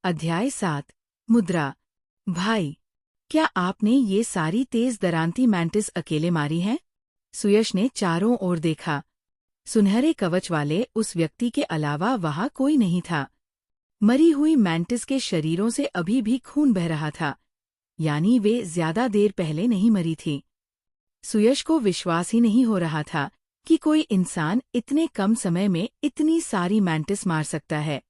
अध्याय 7 मुद्रा। भाई, क्या आपने ये सारी तेज दरांती मैंटिस अकेले मारी हैं? सुयश ने चारों ओर देखा। सुनहरे कवच वाले उस व्यक्ति के अलावा वहां कोई नहीं था। मरी हुई मैंटिस के शरीरों से अभी भी खून बह रहा था, यानी वे ज्यादा देर पहले नहीं मरी थी। सुयश को विश्वास ही नहीं हो रहा था कि कोई इंसान इतने कम समय में इतनी सारी मैंटिस मार सकता है।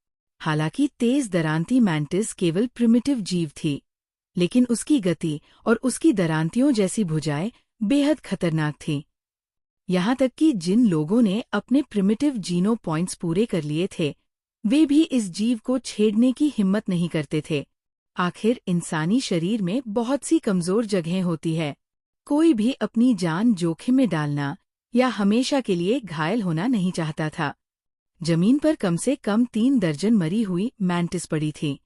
हालांकि तेज दरांती मैंटिस केवल प्रिमिटिव जीव थी, लेकिन उसकी गति और उसकी दरांतियों जैसी भुजाएं बेहद खतरनाक थीं। यहाँ तक कि जिन लोगों ने अपने प्रिमिटिव जीनो पॉइंट्स पूरे कर लिए थे, वे भी इस जीव को छेड़ने की हिम्मत नहीं करते थे। आखिर इंसानी शरीर में बहुत सी कमजोर जगहें होती है। कोई भी अपनी जान जोखिम में डालना या हमेशा के लिए घायल होना नहीं चाहता था। जमीन पर कम से कम 3 दर्जन मरी हुई मैंटिस पड़ी थी।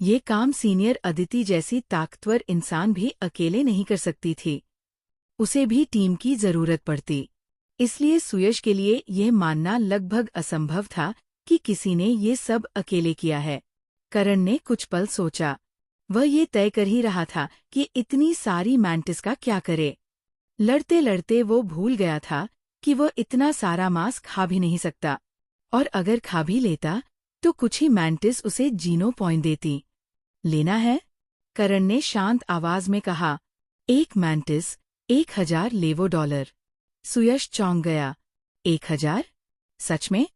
ये काम सीनियर अदिति जैसी ताकतवर इंसान भी अकेले नहीं कर सकती थी। उसे भी टीम की जरूरत पड़ती। इसलिए सुयश के लिए यह मानना लगभग असंभव था कि किसी ने ये सब अकेले किया है। करण ने कुछ पल सोचा। वह ये तय कर ही रहा था कि इतनी सारी मैंटिस का क्या करे। लड़ते लड़ते वो भूल गया था कि वह इतना सारा मांस खा भी नहीं सकता, और अगर खा भी लेता तो कुछ ही मैंटिस उसे जीनो पॉइंट देती। लेना है? करण ने शांत आवाज में कहा। 1 मैंटिस 1000 लेवो डॉलर। सुयश चौंक गया। 1000? सच में?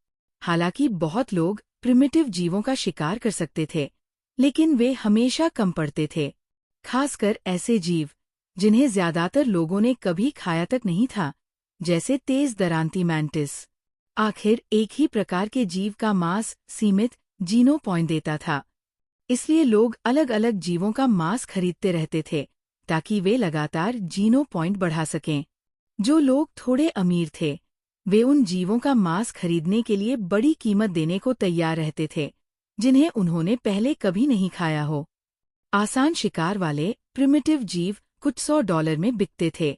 हालांकि बहुत लोग प्रिमिटिव जीवों का शिकार कर सकते थे, लेकिन वे हमेशा कम पड़ते थे। खासकर ऐसे जीव जिन्हें ज्यादातर लोगों ने कभी खाया तक नहीं था, जैसे तेज दरांती मैंटिस। आखिर एक ही प्रकार के जीव का मांस सीमित जीनो पॉइंट देता था। इसलिए लोग अलग अलग जीवों का मांस खरीदते रहते थे ताकि वे लगातार जीनो पॉइंट बढ़ा सकें। जो लोग थोड़े अमीर थे, वे उन जीवों का मांस खरीदने के लिए बड़ी कीमत देने को तैयार रहते थे जिन्हें उन्होंने पहले कभी नहीं खाया हो। आसान शिकार वाले प्रिमिटिव जीव कुछ $100 में बिकते थे,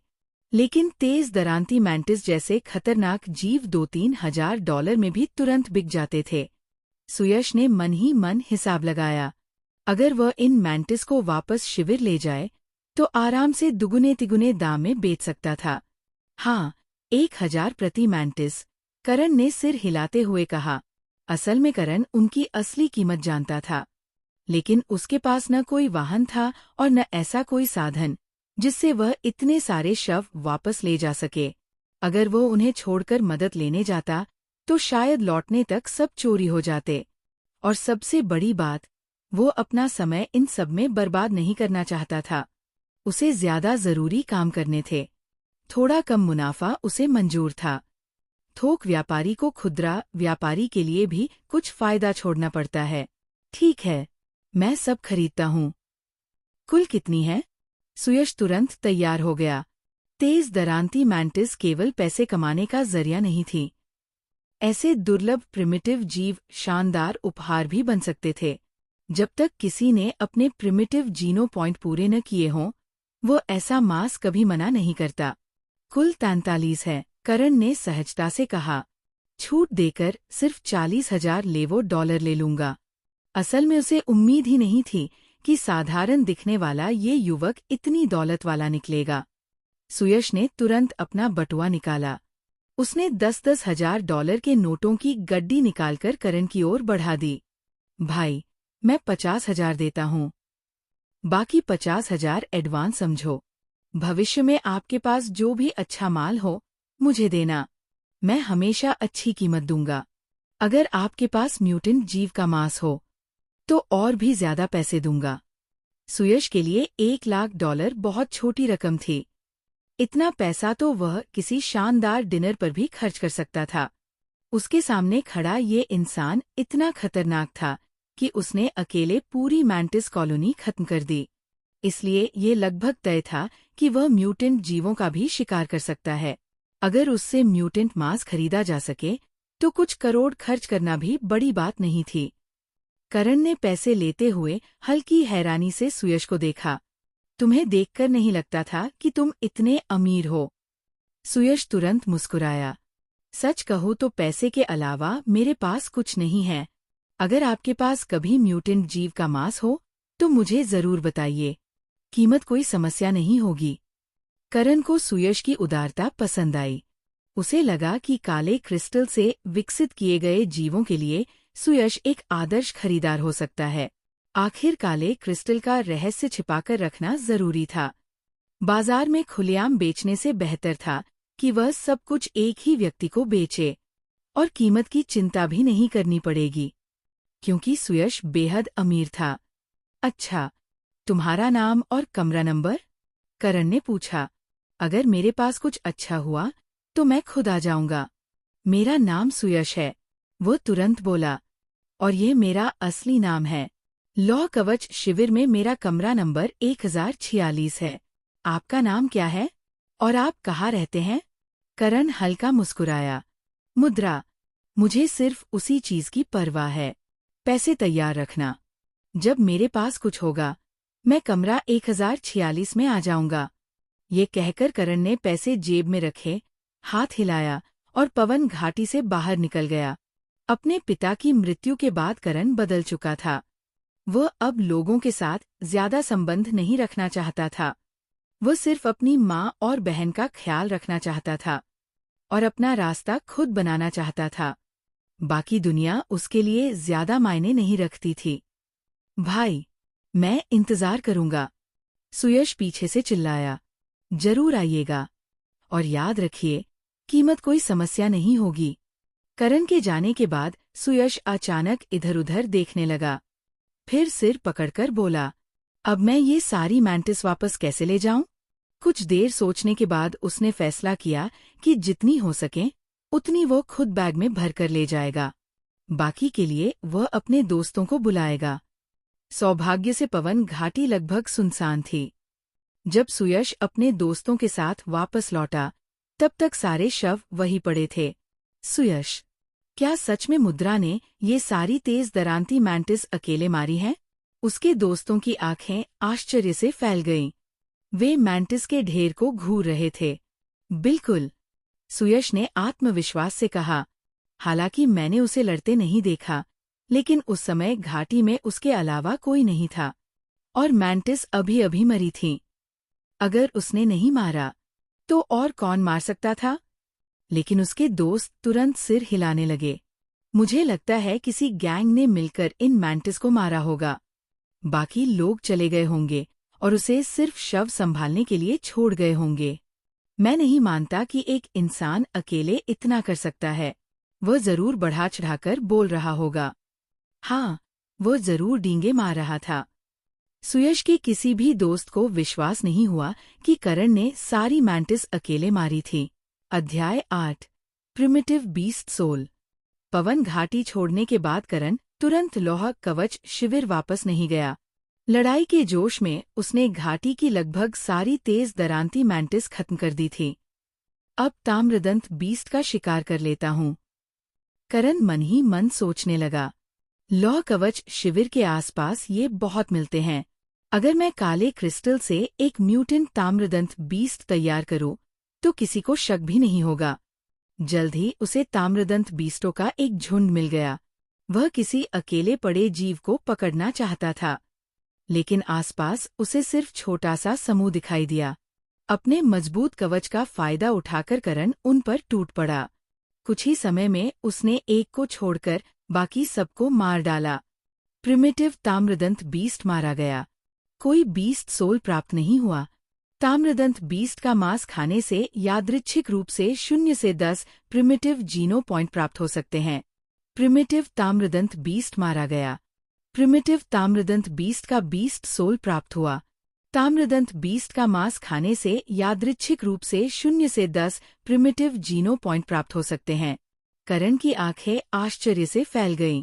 लेकिन तेज दरांती मैंटिस जैसे खतरनाक जीव $2-3 हजार में भी तुरंत बिक जाते थे। सुयश ने मन ही मन हिसाब लगाया। अगर वह इन मैंटिस को वापस शिविर ले जाए तो आराम से दुगुने तिगुने दाम में बेच सकता था। हाँ, 1000 प्रति मैंटिस, करण ने सिर हिलाते हुए कहा। असल में करण उनकी असली कीमत जानता था, लेकिन उसके पास न कोई वाहन था और न ऐसा कोई साधन जिससे वह इतने सारे शव वापस ले जा सके। अगर वो उन्हें छोड़कर मदद लेने जाता तो शायद लौटने तक सब चोरी हो जाते। और सबसे बड़ी बात, वो अपना समय इन सब में बर्बाद नहीं करना चाहता था। उसे ज्यादा जरूरी काम करने थे। थोड़ा कम मुनाफा उसे मंजूर था। थोक व्यापारी को खुदरा व्यापारी के लिए भी कुछ फायदा छोड़ना पड़ता है। ठीक है, मैं सब खरीदता हूँ। कुल कितनी है? सुयश तुरंत तैयार हो गया। तेज दरांती मैंटिस केवल पैसे कमाने का जरिया नहीं थी। ऐसे दुर्लभ प्रिमिटिव जीव शानदार उपहार भी बन सकते थे। जब तक किसी ने अपने प्रिमिटिव जीनो पॉइंट पूरे न किए हों, वो ऐसा मांस कभी मना नहीं करता। कुल 43 है, करण ने सहजता से कहा। छूट देकर सिर्फ 40,000 लेवो डॉलर ले लूंगा। असल में उसे उम्मीद ही नहीं थी कि साधारण दिखने वाला ये युवक इतनी दौलत वाला निकलेगा। सुयश ने तुरंत अपना बटुआ निकाला। उसने 10-10 हजार डॉलर के नोटों की गड्डी निकालकर करण की ओर बढ़ा दी। भाई, मैं 50,000 देता हूँ। बाकी 50,000 एडवांस समझो। भविष्य में आपके पास जो भी अच्छा माल हो, मुझे देना। मैं हमेशा अच्छी कीमत दूंगा। अगर आपके पास म्यूटेंट जीव का मांस हो, तो और भी ज्यादा पैसे दूंगा। सुयश के लिए $1,00,000 बहुत छोटी रकम थी। इतना पैसा तो वह किसी शानदार डिनर पर भी खर्च कर सकता था। उसके सामने खड़ा ये इंसान इतना खतरनाक था कि उसने अकेले पूरी मैंटिस कॉलोनी खत्म कर दी। इसलिए ये लगभग तय था कि वह म्यूटेंट जीवों का भी शिकार कर सकता है। अगर उससे म्यूटेंट मांस खरीदा जा सके तो कुछ करोड़ खर्च करना भी बड़ी बात नहीं थी। करण ने पैसे लेते हुए हल्की हैरानी से सुयश को देखा। तुम्हें देखकर नहीं लगता था कि तुम इतने अमीर हो। सुयश तुरंत मुस्कुराया। सच कहूँ तो पैसे के अलावा मेरे पास कुछ नहीं है। अगर आपके पास कभी म्यूटेंट जीव का मांस हो तो मुझे जरूर बताइए। कीमत कोई समस्या नहीं होगी। करण को सुयश की उदारता पसंद आई। उसे लगा कि काले क्रिस्टल से विकसित किए गए जीवों के लिए सुयश एक आदर्श खरीदार हो सकता है। आखिर काले क्रिस्टल का रहस्य छिपाकर रखना जरूरी था। बाजार में खुलेआम बेचने से बेहतर था कि वह सब कुछ एक ही व्यक्ति को बेचे, और कीमत की चिंता भी नहीं करनी पड़ेगी, क्योंकि सुयश बेहद अमीर था। अच्छा, तुम्हारा नाम और कमरा नंबर? करण ने पूछा। अगर मेरे पास कुछ अच्छा हुआ तो मैं खुद आ जाऊंगा। मेरा नाम सुयश है, वो तुरंत बोला, और ये मेरा असली नाम है। लौह कवच शिविर में मेरा कमरा नंबर 1046 है। आपका नाम क्या है और आप कहाँ रहते हैं? करण हल्का मुस्कुराया। मुद्रा, मुझे सिर्फ उसी चीज की परवाह है। पैसे तैयार रखना। जब मेरे पास कुछ होगा मैं कमरा 1046 में आ जाऊंगा। ये कहकर करण ने पैसे जेब में रखे, हाथ हिलाया और पवन घाटी से बाहर निकल गया। अपने पिता की मृत्यु के बाद करण बदल चुका था। वह अब लोगों के साथ ज्यादा संबंध नहीं रखना चाहता था। वह सिर्फ अपनी माँ और बहन का ख्याल रखना चाहता था और अपना रास्ता खुद बनाना चाहता था। बाकी दुनिया उसके लिए ज्यादा मायने नहीं रखती थी। भाई, मैं इंतजार करूंगा, सुयश पीछे से चिल्लाया। जरूर आइएगा, और याद रखिए, कीमत कोई समस्या नहीं होगी। करण के जाने के बाद सुयश अचानक इधर-उधर देखने लगा। फिर सिर पकड़कर बोला, अब मैं ये सारी मैंटिस वापस कैसे ले जाऊं? कुछ देर सोचने के बाद उसने फैसला किया कि जितनी हो सके उतनी वो खुद बैग में भरकर ले जाएगा। बाकी के लिए वह अपने दोस्तों को बुलाएगा। सौभाग्य से पवन घाटी लगभग सुनसान थी। जब सुयश अपने दोस्तों के साथ वापस लौटा तब तक सारे शव वहीं पड़े थे। सुयश, क्या सच में मुद्रा ने ये सारी तेज दरांती मैंटिस अकेले मारी हैं? उसके दोस्तों की आंखें आश्चर्य से फैल गईं। वे मैंटिस के ढेर को घूर रहे थे। बिल्कुल, सुयश ने आत्मविश्वास से कहा। हालांकि मैंने उसे लड़ते नहीं देखा, लेकिन उस समय घाटी में उसके अलावा कोई नहीं था, और मैंटिस अभी अभी मरी थीं। अगर उसने नहीं मारा तो और कौन मार सकता था? लेकिन उसके दोस्त तुरंत सिर हिलाने लगे। मुझे लगता है किसी गैंग ने मिलकर इन मैंटिस को मारा होगा। बाकी लोग चले गए होंगे और उसे सिर्फ शव संभालने के लिए छोड़ गए होंगे। मैं नहीं मानता कि एक इंसान अकेले इतना कर सकता है। वह जरूर बढ़ा चढ़ाकर बोल रहा होगा। हाँ, वह जरूर डींगे मार रहा था। सुयश के किसी भी दोस्त को विश्वास नहीं हुआ कि करण ने सारी मैंटिस अकेले मारी थी। अध्याय 8, प्रिमिटिव बीस्ट सोल। पवन घाटी छोड़ने के बाद करण तुरंत लौह कवच शिविर वापस नहीं गया। लड़ाई के जोश में उसने घाटी की लगभग सारी तेज दरांती मैंटिस खत्म कर दी थी। अब ताम्रदंत बीस्ट का शिकार कर लेता हूँ, करण मन ही मन सोचने लगा। लौह कवच शिविर के आसपास ये बहुत मिलते हैं। अगर मैं काले क्रिस्टल से एक म्यूटेंट ताम्रदंत बीस्ट तैयार करूं तो किसी को शक भी नहीं होगा। जल्द ही उसे ताम्रदंत बीस्टों का एक झुंड मिल गया। वह किसी अकेले पड़े जीव को पकड़ना चाहता था, लेकिन आसपास उसे सिर्फ छोटा सा समूह दिखाई दिया। अपने मजबूत कवच का फायदा उठाकर करण उन पर टूट पड़ा। कुछ ही समय में उसने एक को छोड़कर बाकी सबको मार डाला। प्रिमिटिव ताम्रदंत बीस्ट मारा गया। कोई बीस्ट सोल प्राप्त नहीं हुआ। ताम्रदंत बीस्ट का मांस खाने से यादृच्छिक रूप से 0 से 10 प्रिमिटिव जीनो पॉइंट प्राप्त हो सकते हैं। प्रिमिटिव ताम्रदंत बीस्ट मारा गया। प्रिमिटिव ताम्रदंत बीस्ट का बीस्ट सोल प्राप्त हुआ। ताम्रदंत बीस्ट का मांस खाने से यादृच्छिक रूप से 0 से 10 प्रिमिटिव जीनो पॉइंट प्राप्त हो सकते हैं। करण की आंखें आश्चर्य से फैल गईं।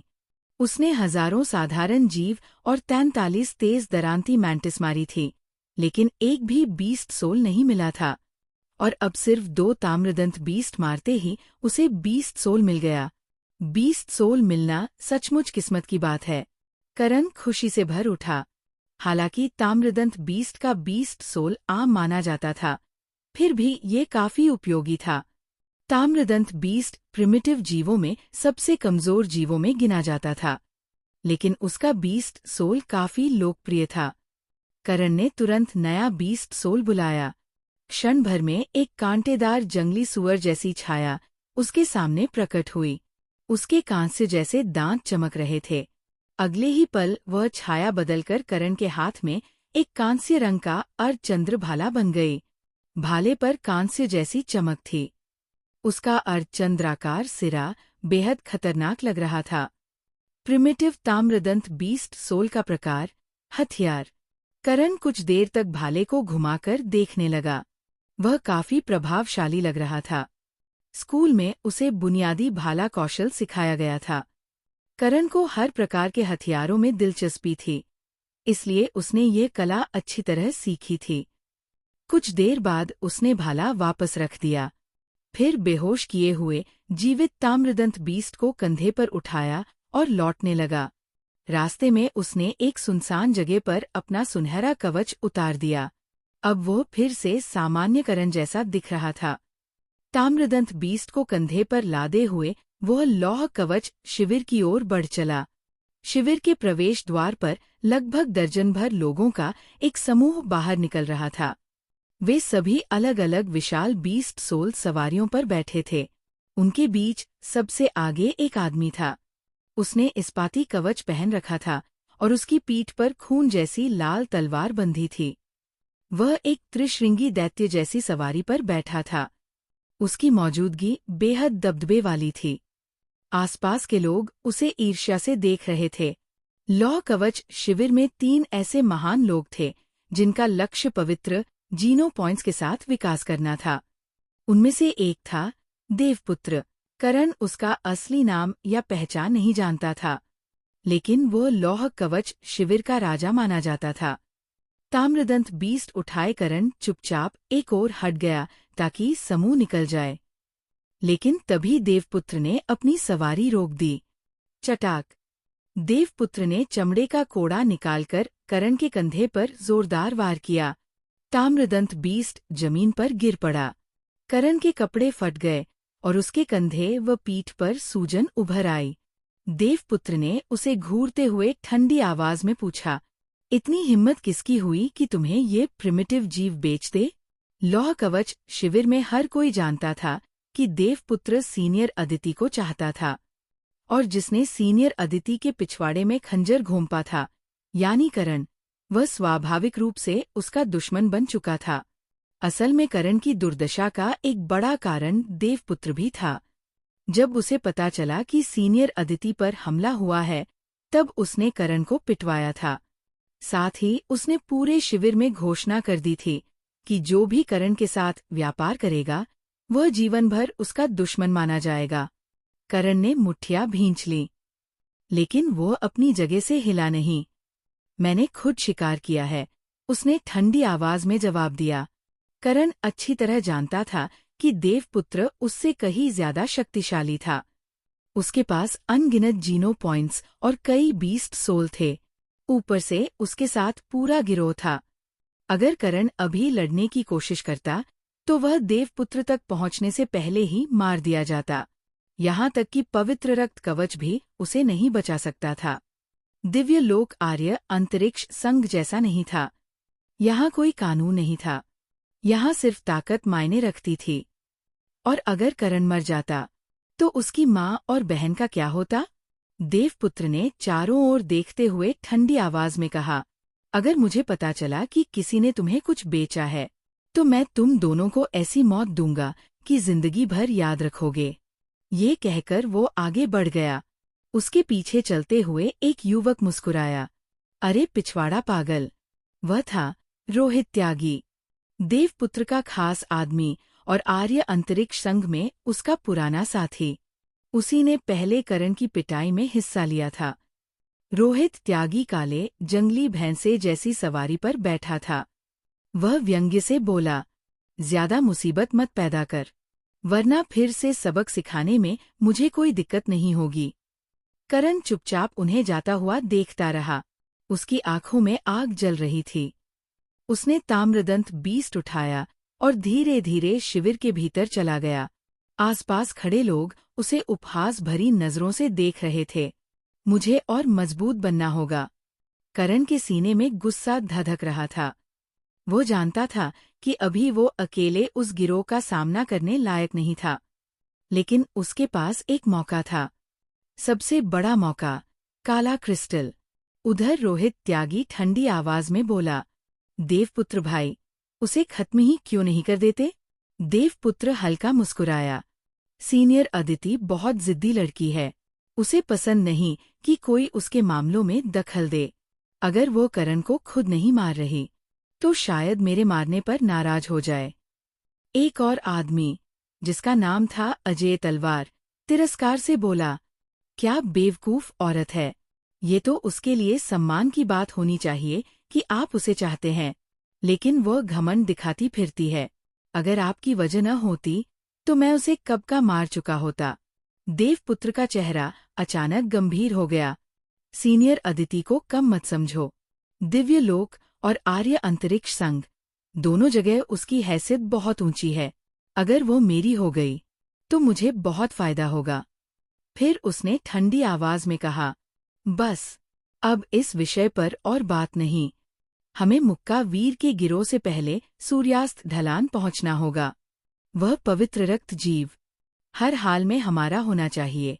उसने हजारों साधारण जीव और 43 तेज दरांती मैंटिस मारी थी, लेकिन एक भी बीस्ट सोल नहीं मिला था। और अब सिर्फ 2 ताम्रदंत बीस्ट मारते ही उसे बीस्ट सोल मिल गया। बीस्ट सोल मिलना सचमुच किस्मत की बात है। करण खुशी से भर उठा। हालांकि ताम्रदंत बीस्ट का बीस्ट सोल आम माना जाता था, फिर भी ये काफी उपयोगी था। ताम्रदंत बीस्ट प्रिमिटिव जीवों में सबसे कमजोर जीवों में गिना जाता था। लेकिन उसका बीस्ट सोल काफी लोकप्रिय था। करण ने तुरंत नया बीस्ट सोल बुलाया। क्षण भर में एक कांटेदार जंगली सुअर जैसी छाया उसके सामने प्रकट हुई। उसके कांस्य जैसे दांत चमक रहे थे। अगले ही पल वह छाया बदलकर करण के हाथ में एक कांस्य रंग का अर्धचंद्र भाला बन गई। भाले पर कांस्य जैसी चमक थी। उसका अर्धचंद्राकार सिरा बेहद खतरनाक लग रहा था। प्रिमिटिव ताम्रदंत बीस्ट सोल का प्रकार, हथियार। करण कुछ देर तक भाले को घुमाकर देखने लगा। वह काफी प्रभावशाली लग रहा था। स्कूल में उसे बुनियादी भाला कौशल सिखाया गया था। करण को हर प्रकार के हथियारों में दिलचस्पी थी, इसलिए उसने ये कला अच्छी तरह सीखी थी। कुछ देर बाद उसने भाला वापस रख दिया। फिर बेहोश किए हुए जीवित ताम्रदंत बीस्ट को कंधे पर उठाया और लौटने लगा। रास्ते में उसने एक सुनसान जगह पर अपना सुनहरा कवच उतार दिया। अब वो फिर से सामान्य करण जैसा दिख रहा था। ताम्रदंत बीस्ट को कंधे पर लादे हुए वह लौह कवच शिविर की ओर बढ़ चला। शिविर के प्रवेश द्वार पर लगभग दर्जन भर लोगों का एक समूह बाहर निकल रहा था। वे सभी अलग अलग विशाल बीस्ट सोल सवारियों पर बैठे थे। उनके बीच सबसे आगे एक आदमी था। उसने इस्पाती कवच पहन रखा था और उसकी पीठ पर खून जैसी लाल तलवार बंधी थी। वह एक त्रिश्रृंगी दैत्य जैसी सवारी पर बैठा था। उसकी मौजूदगी बेहद दबदबे वाली थी। आसपास के लोग उसे ईर्ष्या से देख रहे थे। लौह कवच शिविर में 3 ऐसे महान लोग थे जिनका लक्ष्य पवित्र जीनो पॉइंट्स के साथ विकास करना था। उनमें से एक था देवपुत्र। करण उसका असली नाम या पहचान नहीं जानता था, लेकिन वो लौह कवच शिविर का राजा माना जाता था। ताम्रदंत बीस्ट उठाए करण चुपचाप एक ओर हट गया ताकि समूह निकल जाए। लेकिन तभी देवपुत्र ने अपनी सवारी रोक दी। चटाक! देवपुत्र ने चमड़े का कोड़ा निकालकर करण के कंधे पर जोरदार वार किया। ताम्रदंत बीस्ट जमीन पर गिर पड़ा। करण के कपड़े फट गए और उसके कंधे व पीठ पर सूजन उभर आई। देवपुत्र ने उसे घूरते हुए ठंडी आवाज में पूछा, इतनी हिम्मत किसकी हुई कि तुम्हें ये प्रिमिटिव जीव बेच दे? लौह कवच शिविर में हर कोई जानता था कि देवपुत्र सीनियर अदिति को चाहता था, और जिसने सीनियर अदिति के पिछवाड़े में खंजर घोंपा था, यानी करण, वह स्वाभाविक रूप से उसका दुश्मन बन चुका था। असल में करण की दुर्दशा का एक बड़ा कारण देवपुत्र भी था। जब उसे पता चला कि सीनियर अदिति पर हमला हुआ है, तब उसने करण को पिटवाया था। साथ ही उसने पूरे शिविर में घोषणा कर दी थी कि जो भी करण के साथ व्यापार करेगा, वह जीवन भर उसका दुश्मन माना जाएगा। करण ने मुट्ठियां भींच लीं, लेकिन वो अपनी जगह से हिला नहीं। मैंने खुद शिकार किया है, उसने ठंडी आवाज में जवाब दिया। करण अच्छी तरह जानता था कि देवपुत्र उससे कहीं ज्यादा शक्तिशाली था। उसके पास अनगिनत जीनो पॉइंट्स और कई बीस्ट सोल थे। ऊपर से उसके साथ पूरा गिरोह था। अगर करण अभी लड़ने की कोशिश करता, तो वह देवपुत्र तक पहुंचने से पहले ही मार दिया जाता। यहाँ तक कि पवित्र रक्त कवच भी उसे नहीं बचा सकता था। दिव्य लोक आर्य अंतरिक्ष संघ जैसा नहीं था। यहाँ कोई कानून नहीं था। यहाँ सिर्फ ताकत मायने रखती थी। और अगर करण मर जाता, तो उसकी माँ और बहन का क्या होता? देवपुत्र ने चारों ओर देखते हुए ठंडी आवाज में कहा, अगर मुझे पता चला कि किसी ने तुम्हें कुछ बेचा है, तो मैं तुम दोनों को ऐसी मौत दूंगा कि जिंदगी भर याद रखोगे। ये कहकर वो आगे बढ़ गया। उसके पीछे चलते हुए एक युवक मुस्कुराया। अरे पिछवाड़ा पागल! वह था रोहित त्यागी, देवपुत्र का खास आदमी और आर्य अंतरिक्ष संघ में उसका पुराना साथी। उसी ने पहले करण की पिटाई में हिस्सा लिया था। रोहित त्यागी काले जंगली भैंसे जैसी सवारी पर बैठा था। वह व्यंग्य से बोला, ज्यादा मुसीबत मत पैदा कर, वरना फिर से सबक सिखाने में मुझे कोई दिक्कत नहीं होगी। करण चुपचाप उन्हें जाता हुआ देखता रहा। उसकी आंखों में आग जल रही थी। उसने ताम्रदंत बीस्ट उठाया और धीरे धीरे शिविर के भीतर चला गया। आसपास खड़े लोग उसे उपहास भरी नजरों से देख रहे थे। मुझे और मजबूत बनना होगा। करण के सीने में गुस्सा धधक रहा था। वो जानता था कि अभी वो अकेले उस गिरोह का सामना करने लायक नहीं था, लेकिन उसके पास एक मौका था, सबसे बड़ा मौका, काला क्रिस्टल। उधर रोहित त्यागी ठंडी आवाज में बोला, देवपुत्र भाई, उसे खत्म ही क्यों नहीं कर देते? देवपुत्र हल्का मुस्कुराया। सीनियर अदिति बहुत जिद्दी लड़की है। उसे पसंद नहीं कि कोई उसके मामलों में दखल दे। अगर वो करण को खुद नहीं मार रही, तो शायद मेरे मारने पर नाराज हो जाए। एक और आदमी, जिसका नाम था अजय तलवार, तिरस्कार से बोला, क्या बेवकूफ औरत है। ये तो उसके लिए सम्मान की बात होनी चाहिए कि आप उसे चाहते हैं, लेकिन वह घमंड दिखाती फिरती है। अगर आपकी वजह न होती तो मैं उसे कब का मार चुका होता। देवपुत्र का चेहरा अचानक गंभीर हो गया। सीनियर अदिति को कम मत समझो। दिव्य लोक और आर्य अंतरिक्ष संघ, दोनों जगह उसकी हैसियत बहुत ऊंची है। अगर वो मेरी हो गई तो मुझे बहुत फायदा होगा। फिर उसने ठंडी आवाज में कहा, बस, अब इस विषय पर और बात नहीं। हमें मुक्का वीर के गिरोह से पहले सूर्यास्त ढलान पहुंचना होगा। वह पवित्र रक्त जीव हर हाल में हमारा होना चाहिए।